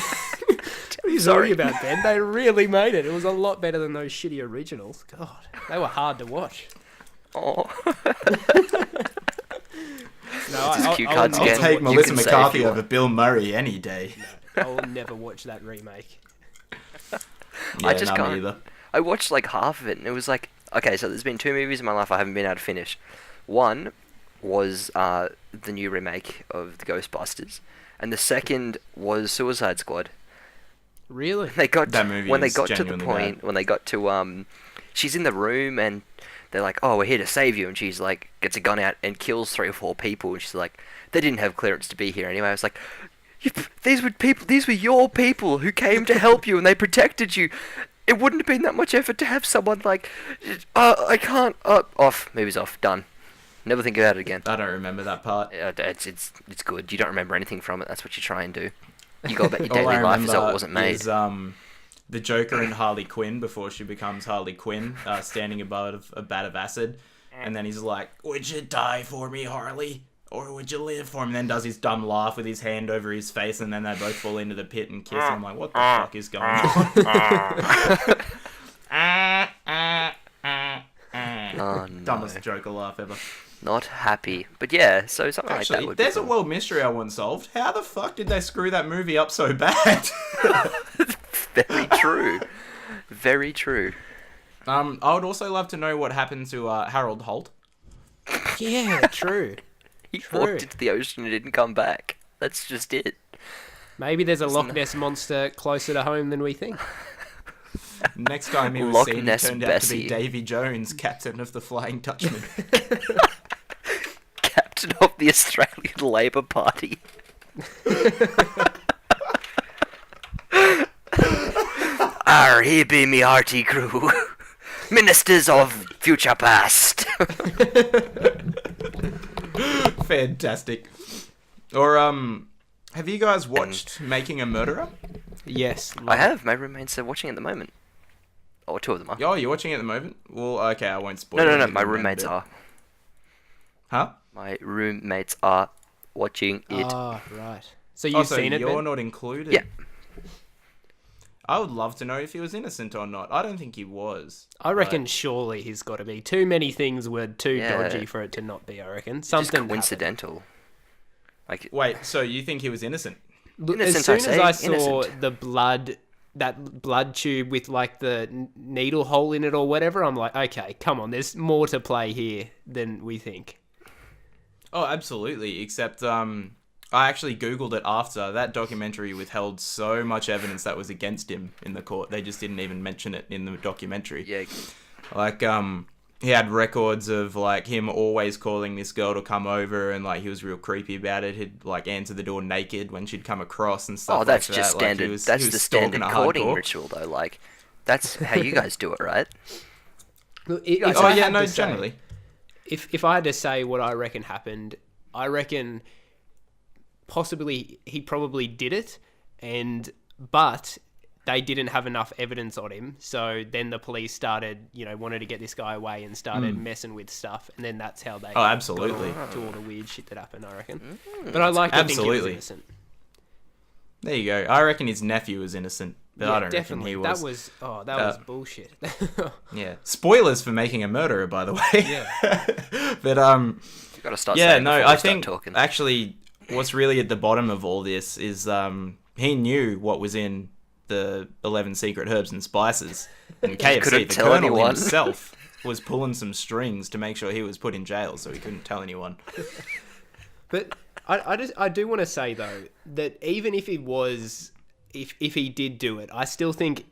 are you talking about, Ben? They really made it. It was a lot better than those shitty originals. God, they were hard to watch. Oh. No, I'll take Melissa McCarthy over Bill Murray any day. No, I'll never watch that remake. Yeah, I just can't. Either. I watched like half of it, and it was like, okay, so there's been 2 movies in my life I haven't been able to finish. One was the new remake of the Ghostbusters, and the second was Suicide Squad. Really? They got that movie when they is got to the genuinely point bad. when they got to she's in the room and they're like, oh, we're here to save you, and she's like gets a gun out and kills 3 or 4 people, and she's like, they didn't have clearance to be here anyway. I was like, these were your people who came to help you and they protected you. It wouldn't have been that much effort to have someone like, I can't, off, movie's off, done. Never think about it again. I don't remember that part. It's good. You don't remember anything from it. That's what you try and do. You go about your All I daily life as though it remember wasn't made. is the Joker and Harley Quinn before she becomes Harley Quinn, standing above a vat of acid, and then he's like, "Would you die for me, Harley, or would you live for me?" And then does his dumb laugh with his hand over his face, and then they both fall into the pit and kiss. And I'm like, what the fuck is going on? Oh, no. Dumbest Joker laugh ever. Not happy. But yeah, so something like that Actually, would be there's a cool. world mystery I want solved. How the fuck did they screw that movie up so bad? Very true. Very true. I would also love to know what happened to Harold Holt. Yeah, true. He True. walked into the ocean and didn't come back. That's just it. Maybe there's a Loch Ness monster closer to home than we think. Next time he was Loch seen, he Ness turned out to Bessie. be Davy Jones, captain of the Flying Dutchman. Captain of the Australian Labor Party. Here be me hearty crew. Ministers of future past. Fantastic. Or, have you guys watched Making a Murderer? Yes. I have. My roommates are watching at the moment. Or 2 of them are. Oh, you're watching it at the moment? Well, okay, I won't spoil No. anything My then, roommates but- are. Huh? My roommates are watching it. Ah, right. So you've so seen it, you're Ben? not included? Yeah. I would love to know if he was innocent or not. I don't think he was. I reckon surely he's got to be. Too many things were too Yeah. dodgy for it to not be, I reckon. Just Something happened. coincidental. Like, Wait, so you think he was innocent? Look, Innocent, as soon I as say, I saw innocent. the blood, that blood tube with like the needle hole in it or whatever, I'm like, okay, come on, there's more to play here than we think. Oh, absolutely. Except, I actually Googled it after. That documentary withheld so much evidence that was against him in the court. They just didn't even mention it in the documentary. yeah. Like, he had records of, like, him always calling this girl to come over, and, like, he was real creepy about it. He'd, like, answer the door naked when she'd come across and stuff Oh, that's like just that. Like, standard. he was That's the stalking standard her courting hardcore. ritual, though. Like, that's how you guys do it, right? Look, Oh, yeah, no, generally. If I had to say what I reckon happened, I reckon possibly he probably did it, but they didn't have enough evidence on him. So then the police started, wanted to get this guy away and started messing with stuff, and then that's how they Oh, absolutely. got to all the weird shit that happened, I reckon. But I like to think he was Absolutely. innocent. There you go. I reckon his nephew was innocent, but I don't definitely. reckon he was. That was bullshit. Yeah. Spoilers for Making a Murderer, by the way. Yeah. But You got to start. yeah, saying no, before we I start think talking. actually what's really at the bottom of all this is he knew what was in the 11 secret herbs and spices. And KFC, couldn't the tell colonel anyone. himself, was pulling some strings to make sure he was put in jail, so he couldn't tell anyone. But I do want to say though that even if if he did do it, I still think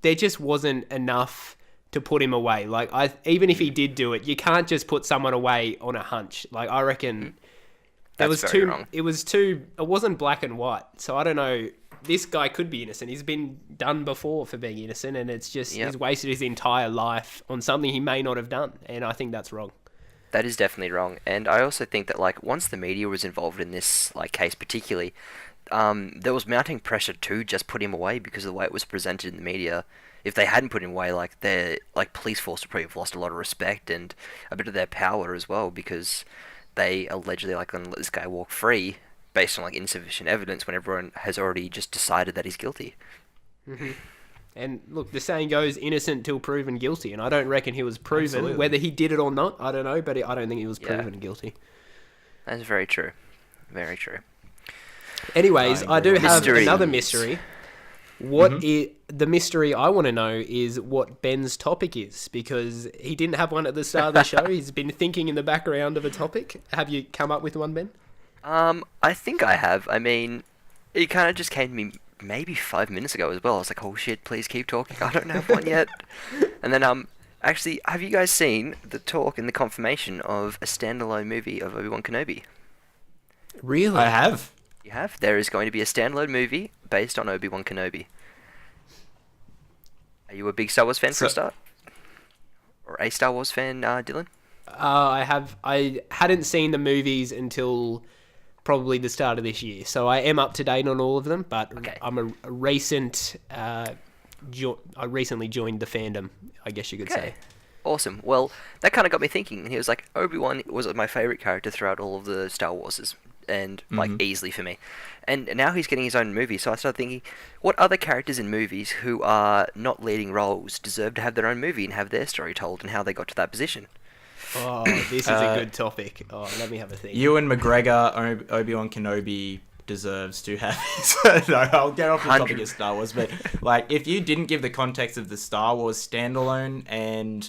there just wasn't enough to put him away. Like even if he did do it, you can't just put someone away on a hunch. Like I reckon it wasn't black and white. So I don't know. This guy could be innocent. He's been done before for being innocent, and it's just he's wasted his entire life on something he may not have done, and I think that's wrong. That is definitely wrong, and I also think that like once the media was involved in this like case particularly, there was mounting pressure to just put him away because of the way it was presented in the media. If they hadn't put him away, like their police force would probably have lost a lot of respect and a bit of their power as well, because they allegedly gonna let this guy walk free based on insufficient evidence when everyone has already just decided that he's guilty. Mm-hmm. And look, the saying goes, innocent till proven guilty, and I don't reckon he was proven. Absolutely. Whether he did it or not, I don't know, but I don't think he was proven guilty. That's very true. Very true. Anyways, I do have Mysteries. another mystery. The mystery I want to know is what Ben's topic is, because he didn't have one at the start of the show. He's been thinking in the background of a topic. Have you come up with one, Ben? I think I have. I mean, it kind of just came to me maybe 5 minutes ago as well. I was like, oh shit, please keep talking. I don't have one yet. And then, actually, have you guys seen the talk and the confirmation of a standalone movie of Obi-Wan Kenobi? Really? I have. You have? There is going to be a standalone movie based on Obi-Wan Kenobi. Are you a big Star Wars fan for a start? Or a Star Wars fan, Dylan? I hadn't seen the movies until probably the start of this year, so I am up to date on all of them. But Okay. I'm a recent. I recently joined the fandom, I guess you could say. Awesome. Well, that kind of got me thinking. He was like, Obi-Wan was my favorite character throughout all of the Star Warses, and easily for me. And now he's getting his own movie, so I started thinking, what other characters in movies who are not leading roles deserve to have their own movie and have their story told and how they got to that position? Oh, this is a good topic. Oh, let me have a think. Ewan McGregor, Obi-Wan Kenobi deserves to have his... No, I'll get off the topic of Star Wars, but if you didn't give the context of the Star Wars standalone and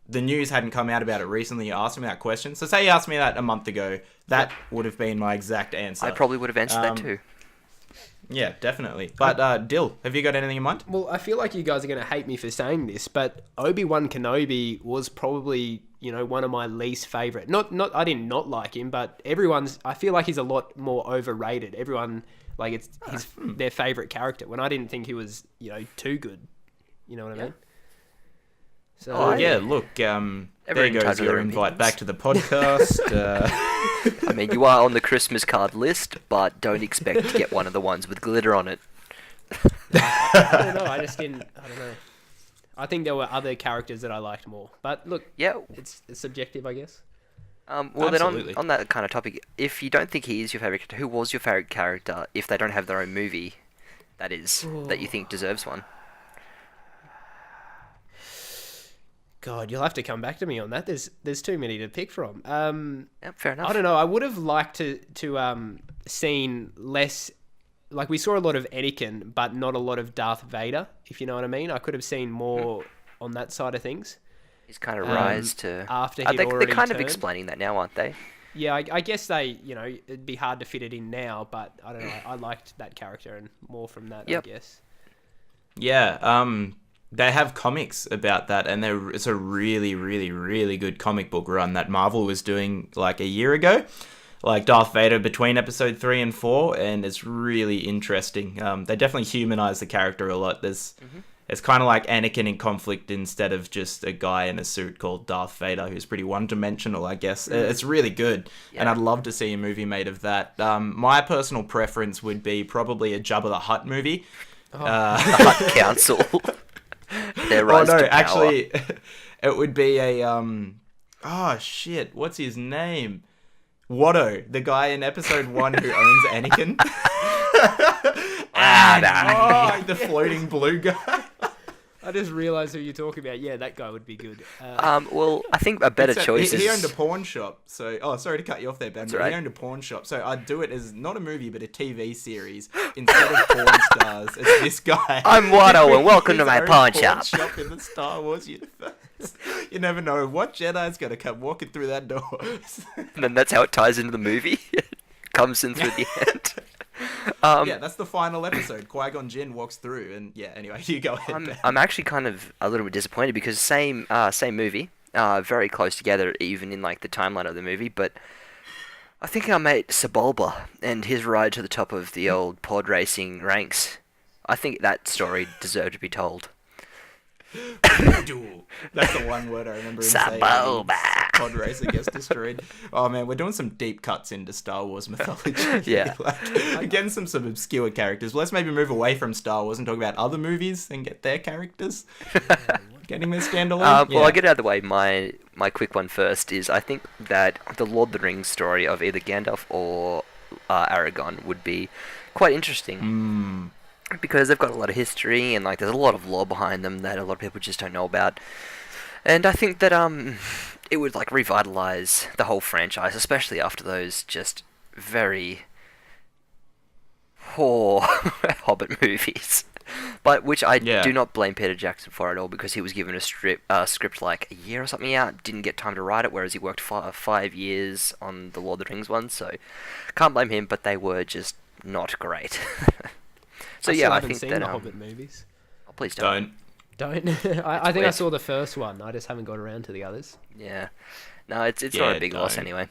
the news hadn't come out about it recently, you asked me that question. So say you asked me that a month ago, that would have been my exact answer. I probably would have answered that too. Yeah, definitely. But Dill, have you got anything in mind? Well, I feel like you guys are going to hate me for saying this, but Obi-Wan Kenobi was probably, one of my least favorite. Not I did not like him, but I feel like he's a lot more overrated. Everyone, he's their favorite character, when I didn't think he was, too good. You know what I mean? So, yeah, look, there goes your invite back to the podcast. I mean, you are on the Christmas card list, but don't expect to get one of the ones with glitter on it. I don't know, I don't know. I think there were other characters that I liked more. But look, it's subjective, I guess. Well, then on that kind of topic, if you don't think he is your favourite character, who was your favourite character if they don't have their own movie, that you think deserves one? God, you'll have to come back to me on that. There's too many to pick from. Fair enough. I don't know. I would have liked to seen less. We saw a lot of Anakin, but not a lot of Darth Vader. If you know what I mean. I could have seen more on that side of things. His kind of rise to after he'd already they're kind of turned. explaining that now, aren't they? Yeah, I guess they. It'd be hard to fit it in now, but I don't know. I liked that character and more from that. Yep. I guess. Yeah. They have comics about that, and it's a really, really, really good comic book run that Marvel was doing a year ago. Darth Vader between episode 3 and 4, and it's really interesting. They definitely humanize the character a lot. It's kind of like Anakin in conflict instead of just a guy in a suit called Darth Vader who's pretty one-dimensional, I guess. It's really good, and I'd love to see a movie made of that. My personal preference would be probably a Jabba the Hutt movie. The Hutt Council. Their rise to power. Actually, it would be a what's his name? Watto, the guy in episode 1 who owns Anakin. Oh, the floating blue guy. I just realised who you're talking about. Yeah, that guy would be good. Well, I think a better choice he is... owned a pawn shop. So, sorry to cut you off there, Ben. But right. He owned a pawn shop. So I'd do it as not a movie, but a TV series instead of porn stars. It's this guy. I'm Watto, and welcome to His my own pawn shop shop. in the Star Wars universe. You never know what Jedi's gonna come walking through that door. And then that's how it ties into the movie. Comes in through the end. Yeah, that's the final episode. Qui-Gon Jinn walks through, and yeah. Anyway, you go ahead. Ben. I'm actually kind of a little bit disappointed because same movie, very close together, even in like the timeline of the movie. But I think our mate Sebulba and his ride to the top of the old pod racing ranks, I think that story deserved to be told. That's the one word I remember him Sebulba. saying. Pod racer gets destroyed. Oh man, we're doing some deep cuts into Star Wars mythology. Yeah. Like, getting some obscure characters. Let's maybe move away from Star Wars and talk about other movies and get their characters. Getting their standalone. Well, I'll get it out of the way. My quick one first is I think that the Lord of the Rings story of either Gandalf or Aragorn would be quite interesting. Because they've got a lot of history and like there's a lot of lore behind them that a lot of people just don't know about. And I think that it would like revitalize the whole franchise, especially after those just very poor Hobbit movies. But which I do not blame Peter Jackson for at all, because he was given a script like a year or something out, didn't get time to write it, whereas he worked 5 years on the Lord of the Rings one, so can't blame him, but they were just not great. So I I haven't think seen that the Hobbit movies. Oh, please don't. Don't. I think I saw the first one. I just haven't got around to the others. Yeah. No, it's not a big loss anyway.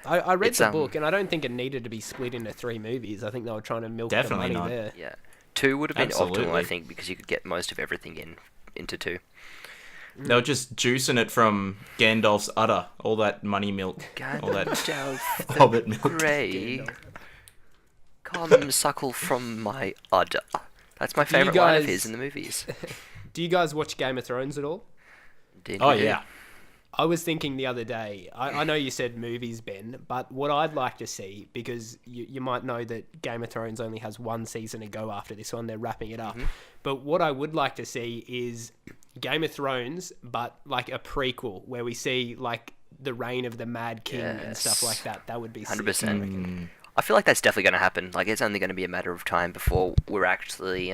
I read the book, and I don't think it needed to be split into 3 movies. I think they were trying to milk the money there. Yeah. 2 would have been Absolutely. optimal, I think, because you could get most of everything into 2. They were just juicing it from Gandalf's udder. All that money milk. All that Hobbit milk. Grey. Come suckle from my udder. That's my favourite line of his in the movies. Do you guys watch Game of Thrones at all? Yeah. I was thinking the other day, I know you said movies, Ben, but what I'd like to see, because you might know that Game of Thrones only has 1 season to go after this one, they're wrapping it up. But what I would like to see is Game of Thrones, but like a prequel where we see like the reign of the Mad King and stuff like that. That would be 100%. I feel like that's definitely going to happen. Like, it's only going to be a matter of time before we're actually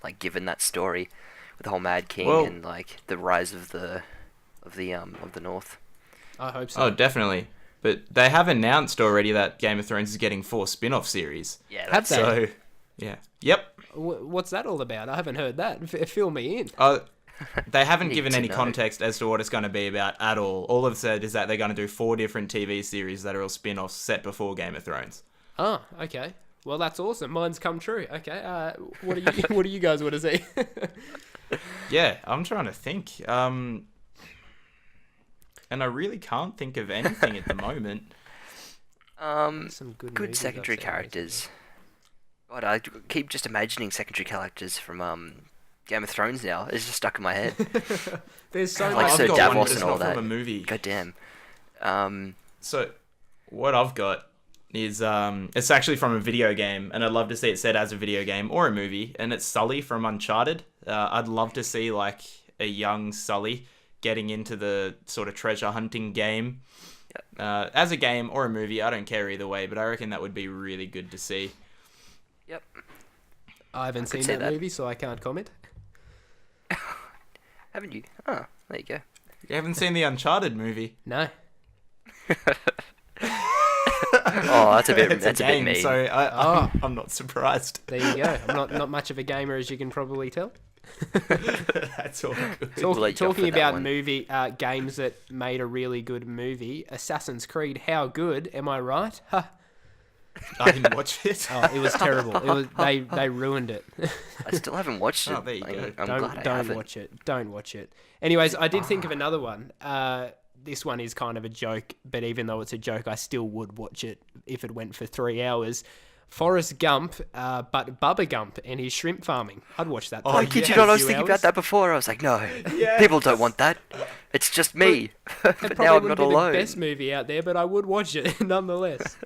like given that story with the whole Mad King and like the rise of the North. I hope so. Oh, definitely. But they have announced already that Game of Thrones is getting 4 spin-off series. Yeah, Have they? So, yeah. Yep. What's that all about? I haven't heard that. Fill me in. They haven't given to any know. context as to what it's going to be about at all. All they've said is that they're going to do 4 different TV series that are all spin-offs set before Game of Thrones. Oh, okay. Well, that's awesome. Mine's come true. Okay. What do you guys want to see? Yeah, I'm trying to think. And I really can't think of anything at the moment. Some good Good movies secondary I've seen characters. God, I keep just imagining secondary characters from Game of Thrones now. It's just stuck in my head. There's so Like much. Sir I've got one, Davos but it's and all not that. from a movie. God damn. So, what I've got is it's actually from a video game, and I'd love to see it set as a video game or a movie, and it's Sully from Uncharted. I'd love to see like a young Sully getting into the sort of treasure hunting game. As a game or a movie, I don't care either way, but I reckon that would be really good to see. Yep. I haven't seen that movie, so I can't comment. Haven't you? Oh, there you go. You haven't seen the Uncharted movie? No. Oh, that's a bit. It's That's a a bit game, mean. so I'm not surprised. There you go. I'm not much of a gamer, as you can probably tell. That's all good. We'll let you off Talking with that about one. movie games that made a really good movie, Assassin's Creed. How good? Am I right? Huh. I didn't watch it. Oh, it was terrible. It was they ruined it. I still haven't watched it. Oh, there you go. I'm glad I Don't haven't. watch it. Don't watch it. Anyways, I did think of another one. This one is kind of a joke, but even though it's a joke, I still would watch it if it went for 3 hours. Forrest Gump, but Bubba Gump and his shrimp farming. I'd watch that. I kid you not, I was thinking about that before. I was like, no, people don't want that. It's just me. But now I'm not be alone. the best movie out there, but I would watch it nonetheless.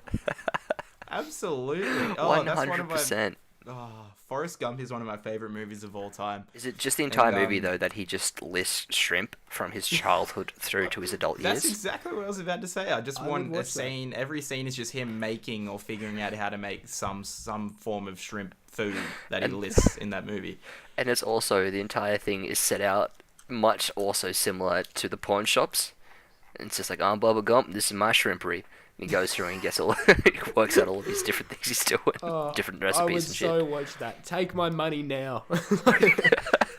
Absolutely. Oh, that's one of my 100%. Forrest Gump is one of my favorite movies of all time. Is it just the entire And, movie though that he just lists shrimp from his childhood through to his adult That's years? exactly what I was about to say. I just I would want a watch that. scene. Every scene is just him making or figuring out how to make some form of shrimp food that he lists in that movie. And it's also, the entire thing is set out much also similar to the pawn shops. And it's just like, I'm Bubba Gump, this is my shrimpery. And he goes through and gets he works out all of these different things he's doing, different recipes I would and shit. so watch that. Take my money now.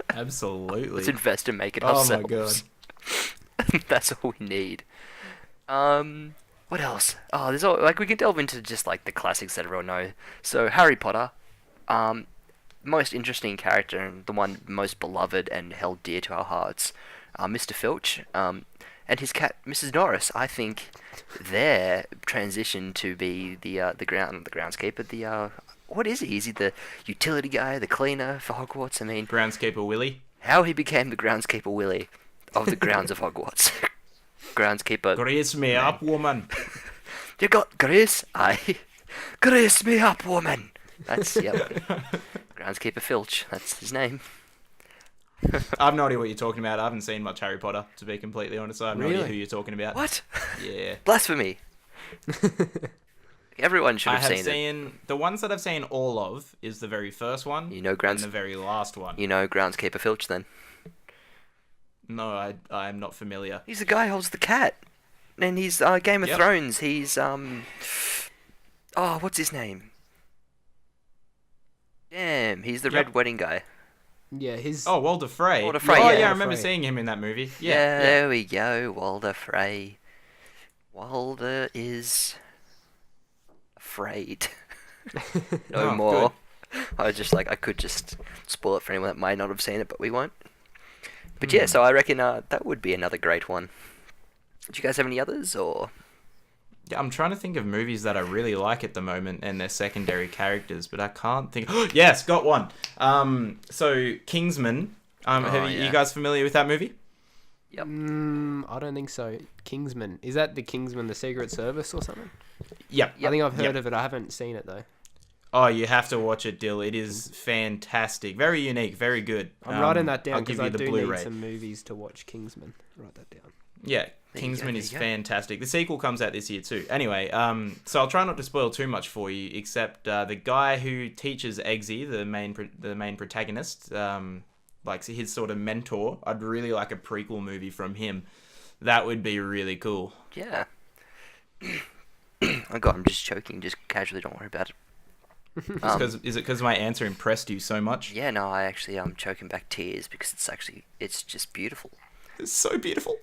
Absolutely. Let's invest and make it Oh ourselves. my god. That's all we need. What else? Oh, there's all, like, we can delve into just like the classics that everyone knows. So Harry Potter, most interesting character and the one most beloved and held dear to our hearts, Mr. Filch, and his cat Mrs. Norris. I think their transition to be the groundskeeper. What is he? Is he the utility guy, the cleaner for Hogwarts? I mean, Groundskeeper Willie. how he became the groundskeeper Willie of the grounds of Hogwarts. Groundskeeper. Grease me up, woman. You got grease? Aye. Grease me up, woman. That's, yep. Groundskeeper Filch. That's his name. I have no idea what you're talking about. I haven't seen much Harry Potter, to be completely honest. I have no idea Really? who you're talking about. What? Yeah. Blasphemy. Everyone should I have have seen it. seen the ones that I've seen all of is the very first one You know and grounds. the very last one. You know Groundskeeper Filch then. No, I'm not familiar. He's the guy who holds the cat. And he's Game of Yep. Thrones. He's what's his name? Damn, he's the Yep. red wedding guy. Yeah, his. Oh, Walder Frey. Walder Frey, Oh yeah. yeah, I remember Frey. seeing him in that movie. Yeah, Yeah. there we go, Walder Frey. Walder is afraid. No Oh, more. I was just like, I could just spoil it for anyone that might not have seen it, but we won't. But yeah, so I reckon that would be another great one. Do you guys have any others, or? Yeah, I'm trying to think of movies that I really like at the moment and their secondary characters, but I can't think. Yes, got one. So Kingsman. Have you yeah. guys familiar with that movie? Yep. I don't think so. Kingsman. Is that the Kingsman, the Secret Service or something? Yep. I think I've heard Yep. of it. I haven't seen it though. Oh, you have to watch it, Dill. It is fantastic. Very unique. Very good. I'm writing that I'll down give because I you the do Blu-ray. need some movies to watch. Kingsman. Write that down. Yeah, There you Kingsman go, is there you go. fantastic. The sequel comes out this year too. Anyway, so I'll try not to spoil too much for you, except the guy who teaches Eggsy, the main protagonist, like his sort of mentor. I'd really like a prequel movie from him. That would be really cool. Yeah. Oh god, I'm just choking. Just casually, don't worry about it. Is it because my answer impressed you so much? Yeah, no, I actually I'm choking back tears because it's just beautiful. It's so beautiful.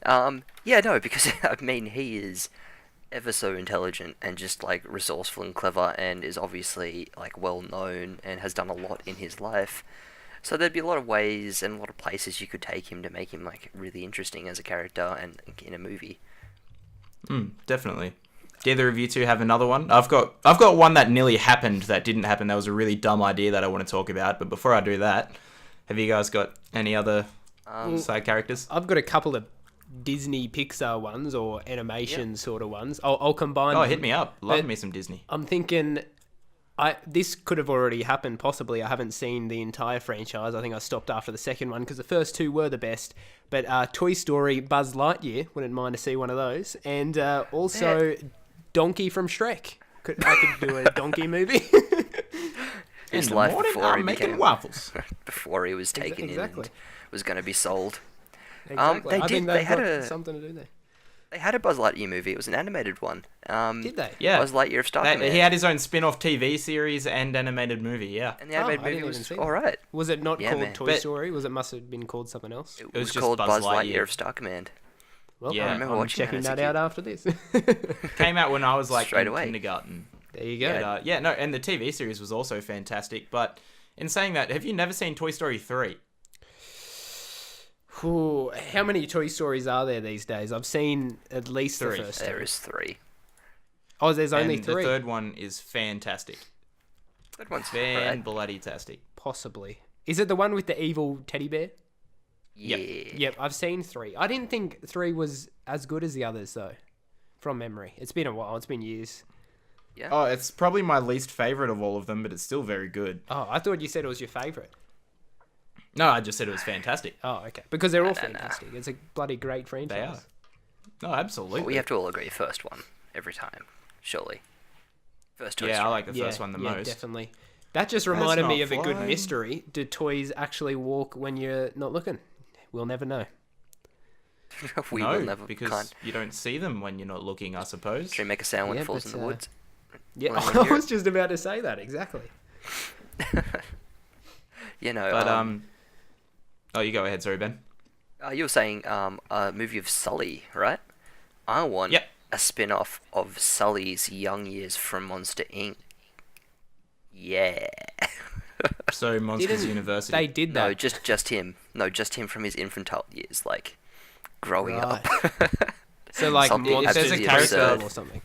Yeah, no, because I mean he is ever so intelligent and just like resourceful and clever and is obviously like well known and has done a lot in his life. So there'd be a lot of ways and a lot of places you could take him to make him like really interesting as a character and in a movie. Definitely. Do either of you two have another one? I've got one that nearly happened that didn't happen. That was a really dumb idea that I want to talk about. But before I do that, have you guys got any other side characters? I've got a couple of Disney Pixar ones or animation sort of ones. I'll combine. Oh, them. hit me up. Love But me some Disney. I'm thinking, this could have already happened. Possibly, I haven't seen the entire franchise. I think I stopped after the second one because the first two were the best. But Toy Story, Buzz Lightyear, wouldn't mind to see one of those, and also Donkey from Shrek. I could do a Donkey movie. His In the life morning, before I'm he making became waffles. before he was taken exactly. in and was going to be sold. Exactly. They I did- think they they've had got a- something to do there. They had a Buzz Lightyear movie. It was an animated one. Did they? Yeah. Buzz Lightyear of Star Command. He had his own spin-off TV series and animated movie. Yeah. And the animated I didn't movie even was see that. all right. Was it not Yeah, called man. Toy But- Story? Was it must have been called something else? It was was just called Buzz Buzz Lightyear. Lightyear of Star Command. Well, Yeah. I remember I'm watching that checking as a that kid. out after this. Came out when I was like Straight in away. kindergarten. There you go. But, yeah, no, and the TV series was also fantastic. But in saying that, have you never seen Toy Story 3? Ooh, how many Toy Stories are there these days? I've seen at least Three. the first There two. is 3. Oh, there's only And three. the third one is fantastic. That one's Fan-bloody-tastic. Possibly. Is it the one with the evil teddy bear? Yeah. Yep, I've seen 3. I didn't think 3 was as good as the others, though, from memory. It's been a while. It's been years. Yeah. Oh, it's probably my least favorite of all of them, but it's still very good. Oh, I thought you said it was your favourite. No, I just said it was fantastic. Oh, okay. Because they're all Nah. fantastic. It's a bloody great franchise. They are. No, absolutely. Well, we have to all agree first one every time, surely. First Toy Yeah, I Story. like the first one the most. Definitely. That just reminded me not of a good flying. mystery. Do toys actually walk when you're not looking? We'll never know. We No, will never because you don't see them when you're not looking, I suppose. Should we make a sound when Yeah, it falls but, in the woods? Yeah, Well, when I you're- was just about to say that, exactly. You know, But oh, you go ahead. Sorry, Ben. you were saying a movie of Sully, right? I want Yep. a spin-off of Sully's young years from Monster Inc. Yeah. So Monsters Didn't University. They did that. No, just him. No, just him from his infantile years, like growing up. So, like, Something if there's a Monsters character- Inc. or something.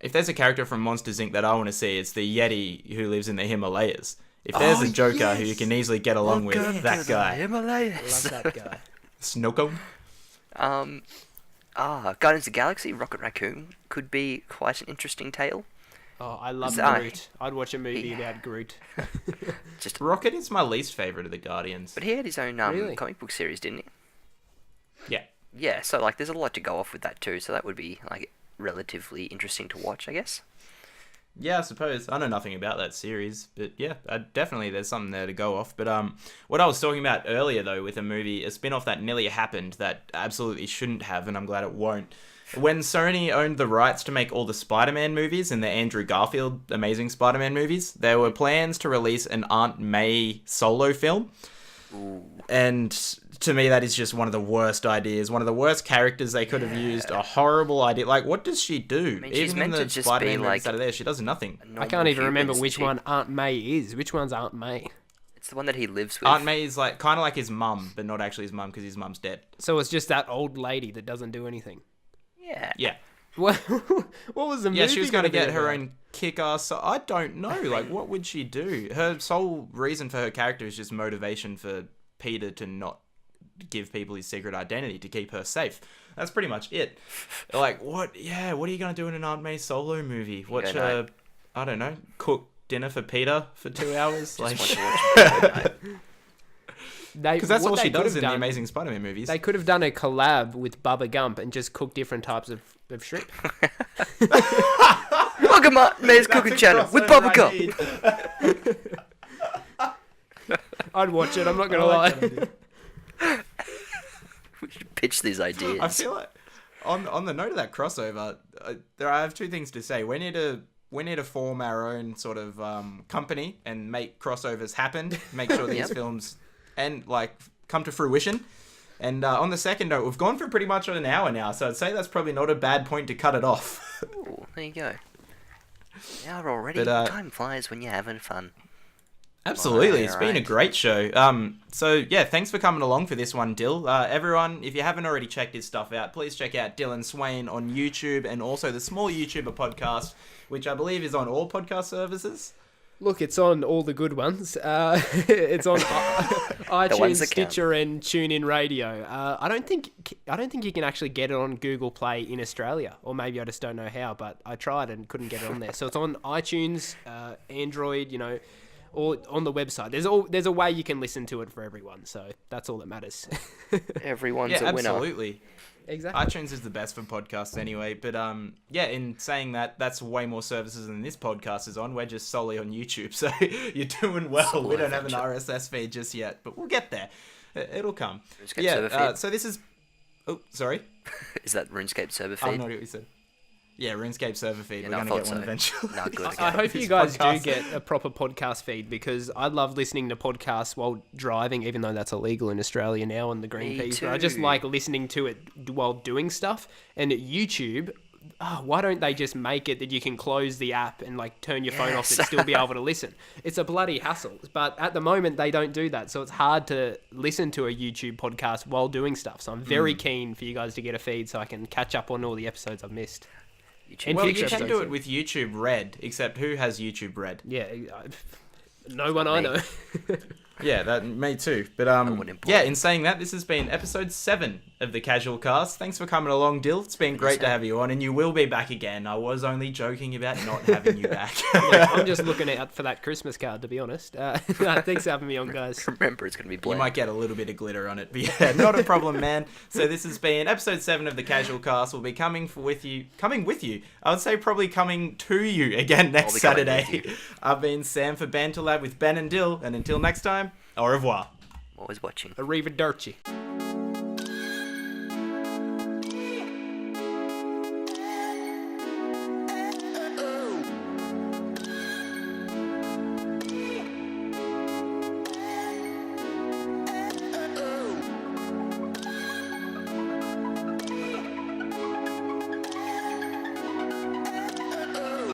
If there's a character from Monsters Inc. that I want to see, it's the Yeti who lives in the Himalayas. If there's a Joker who you can easily get along with, that guy. Himalayas. Love that guy. Snoko. Guardians of the Galaxy, Rocket Raccoon could be quite an interesting tale. Oh, I love Zai. Groot. I'd watch a movie Yeah. about Groot. Just, Rocket is my least favorite of the Guardians. but he had his own Really? comic book series, didn't he? Yeah. Yeah, so like there's a lot to go off with that too. So that would be like relatively interesting to watch, I guess. Yeah, I suppose. I know nothing about that series, but yeah, definitely there's something there to go off. But what I was talking about earlier, though, with a movie, a spin-off that nearly happened that absolutely shouldn't have, and I'm glad it won't. When Sony owned the rights to make all the Spider-Man movies and the Andrew Garfield Amazing Spider-Man movies, there were plans to release an Aunt May solo film. Ooh. And to me, that is just one of the worst ideas, one of the worst characters they could have used. A horrible idea. Like, what does she do? mean, she's Even in meant to the just Spider-Man be, movies like, that are there, she does nothing. I can't even remember which one. one Aunt May is. Which one's Aunt May? It's the one that he lives with. Aunt May is like kind of like his mum, but not actually his mum because his mum's dead. So it's just that old lady that doesn't do anything. Yeah. Yeah. What, what was the movie? Yeah, she was going to gonna get be her about? own kick-ass... So I don't know. Like, what would she do? Her sole reason for her character is just motivation for Peter to not give people his secret identity to keep her safe. That's pretty much it. Like, what? Yeah, what are you going to do in an Aunt May solo movie? Watch Go her, night. I don't know, cook dinner for Peter for 2 hours? Like, Just want to watch Good Night. because that's what all they she could does have in the done- Amazing Spider-Man movies. They could have done a collab with Bubba Gump and just cooked different types of shrimp. Welcome, Aunt May's cooking channel with Bubba Gump. I'd watch it, I'm not going I to like lie. that idea. We should pitch these ideas. I feel like on the note of that crossover, I have two things to say. We need to form our own sort of company and make crossovers happen. Make sure these Yep. films and like come to fruition. And on the second note, we've gone for pretty much an hour now, so I'd say that's probably not a bad point to cut it off. Ooh, there you go. Now already, But, time flies when you're having fun. Absolutely, it's been a Alright. great show. So yeah, thanks for coming along for this one, Dill. Everyone, if you haven't already checked his stuff out, please check out Dylan Swain on YouTube and also the Small YouTuber podcast, which I believe is on all podcast services. Look, it's on all the good ones. It's on ones iTunes, that count. Stitcher, and TuneIn Radio. I don't think you can actually get it on Google Play in Australia, or maybe I just don't know how. But I tried and couldn't get it on there. So it's on iTunes, Android, or on the website. There's a way you can listen to it for everyone. So that's all that matters. Everyone's Yeah, a winner. absolutely. Exactly. iTunes is the best for podcasts anyway, but yeah, in saying that, that's way more services than this podcast is on. We're just solely on YouTube, so you're doing well. Solo We don't have an adventure. RSS feed just yet, but we'll get there. It'll come. RuneScape server Yeah, feed. so this is... Oh, sorry? Is that RuneScape server I'm feed? not what you said. Yeah, RuneScape server feed. Yeah, We're no, I going to thought get one so. eventually. No, good. I Okay. hope you This guys podcast- do get a proper podcast feed because I love listening to podcasts while driving, even though that's illegal in Australia now on the Green Me Peas. But I just too. like listening to it while doing stuff. And at YouTube, why don't they just make it that you can close the app and like turn your phone off Yes. and still be able to listen? It's a bloody hassle. But at the moment, they don't do that. So it's hard to listen to a YouTube podcast while doing stuff. So I'm very keen for you guys to get a feed so I can catch up on all the episodes I've missed. YouTube. And Well, future you can do episodes. it with YouTube Red, except who has YouTube Red? Yeah, no one I me. know. Yeah, me too. But wouldn't yeah, blame. in saying that, this has been episode 7 of the Casual Cast. Thanks for coming along, Dill. It's been great to have you on, and you will be back again. I was only joking about not having you back. Look, I'm just looking out for that Christmas card, to be honest. Thanks for having me on, guys. Remember, it's going to be You blank. might get a little bit of glitter on it, but yeah, not a problem, man. So this has been episode 7 of the Casual Cast. We'll be coming with you. I would say probably coming to you again next I'll be coming Saturday. with you. I've been Sam for Banter Lab with Ben and Dill, and until next time, au revoir. Always watching. Arrivederci.